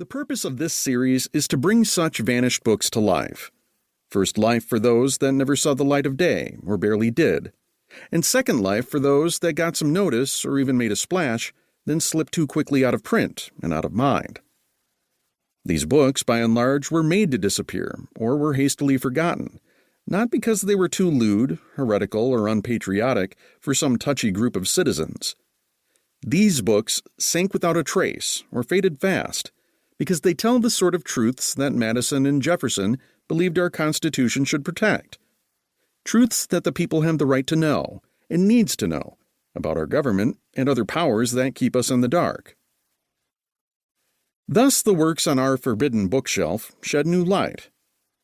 The purpose of this series is to bring such vanished books to life. First life for those that never saw the light of day, or barely did. And second life for those that got some notice or even made a splash, then slipped too quickly out of print and out of mind. These books, by and large, were made to disappear, or were hastily forgotten, not because they were too lewd, heretical, or unpatriotic for some touchy group of citizens. These books sank without a trace, or faded fast, because they tell the sort of truths that Madison and Jefferson believed our Constitution should protect. Truths that the people have the right to know, and needs to know, about our government and other powers that keep us in the dark. Thus, the works on our forbidden bookshelf shed new light.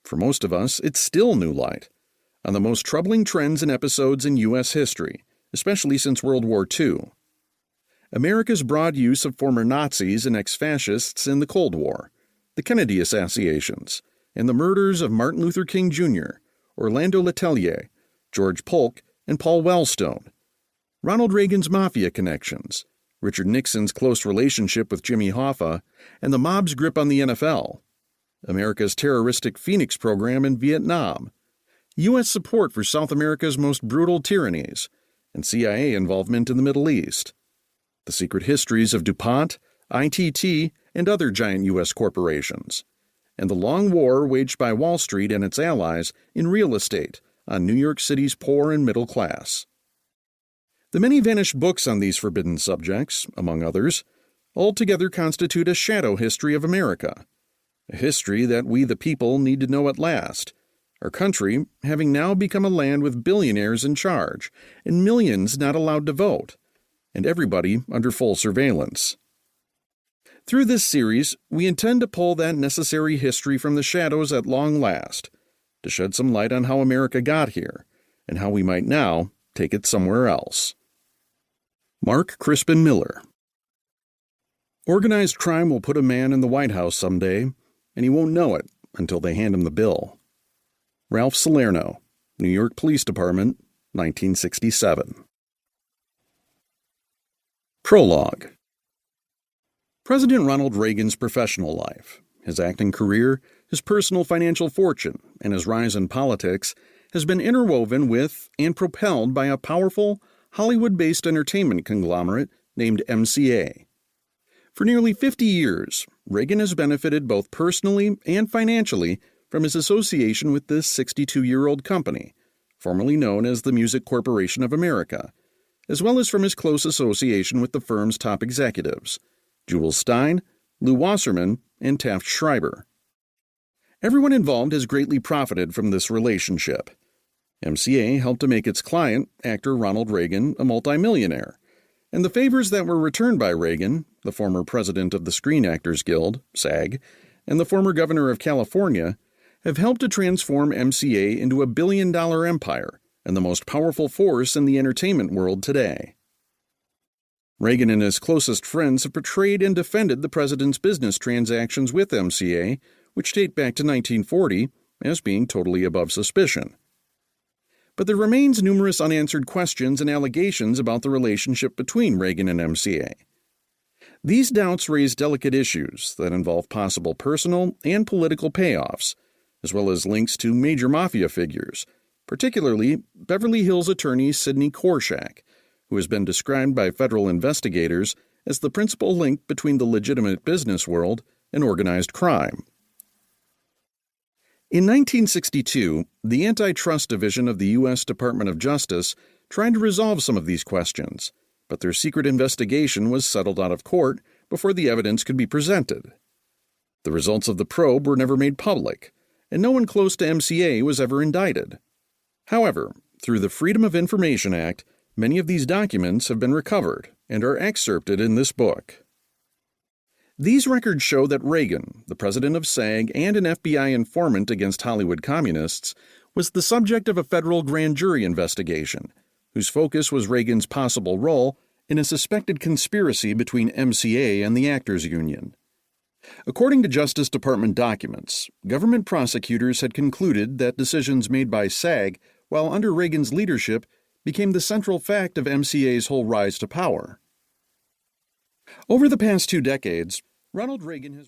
For most of us, it's still new light, on the most troubling trends and episodes in U.S. history, especially since World War II. America's broad use of former Nazis and ex-fascists in the Cold War, the Kennedy assassinations, and the murders of Martin Luther King Jr., Orlando Letelier, George Polk, and Paul Wellstone, Ronald Reagan's mafia connections, Richard Nixon's close relationship with Jimmy Hoffa, and the mob's grip on the NFL, America's terroristic Phoenix program in Vietnam, U.S. support for South America's most brutal tyrannies, and CIA involvement in the Middle East, the secret histories of DuPont, ITT, and other giant U.S. corporations, and the long war waged by Wall Street and its allies in real estate on New York City's poor and middle class. The many vanished books on these forbidden subjects, among others, altogether constitute a shadow history of America, a history that we the people need to know at last, our country having now become a land with billionaires in charge and millions not allowed to vote, and everybody under full surveillance. Through this series, we intend to pull that necessary history from the shadows at long last, to shed some light on how America got here, and how we might now take it somewhere else. Mark Crispin Miller. Organized crime will put a man in the White House someday, and he won't know it until they hand him the bill. Ralph Salerno, New York Police Department, 1967. Prologue. President Ronald Reagan's professional life, his acting career, his personal financial fortune, and his rise in politics has been interwoven with and propelled by a powerful, Hollywood-based entertainment conglomerate named MCA. For nearly 50 years, Reagan has benefited both personally and financially from his association with this 62-year-old company, formerly known as the Music Corporation of America, as well as from his close association with the firm's top executives, Jewel Stein, Lou Wasserman, and Taft Schreiber. Everyone involved has greatly profited from this relationship. MCA helped to make its client, actor Ronald Reagan, a multimillionaire, and the favors that were returned by Reagan, the former president of the Screen Actors Guild, SAG, and the former governor of California, have helped to transform MCA into a billion-dollar empire and the most powerful force in the entertainment world today. Reagan and his closest friends have portrayed and defended the president's business transactions with MCA, which date back to 1940, as being totally above suspicion. But there remains numerous unanswered questions and allegations about the relationship between Reagan and MCA. These doubts raise delicate issues that involve possible personal and political payoffs, as well as links to major mafia figures, particularly Beverly Hills attorney Sidney Korshak, who has been described by federal investigators as the principal link between the legitimate business world and organized crime. In 1962, the Antitrust Division of the U.S. Department of Justice tried to resolve some of these questions, but their secret investigation was settled out of court before the evidence could be presented. The results of the probe were never made public, and no one close to MCA was ever indicted. However, through the Freedom of Information Act, many of these documents have been recovered and are excerpted in this book. These records show that Reagan, the president of SAG and an FBI informant against Hollywood communists, was the subject of a federal grand jury investigation, whose focus was Reagan's possible role in a suspected conspiracy between MCA and the Actors Union. According to Justice Department documents, government prosecutors had concluded that decisions made by SAG while under Reagan's leadership became the central fact of MCA's whole rise to power. Over the past 2 decades, Ronald Reagan has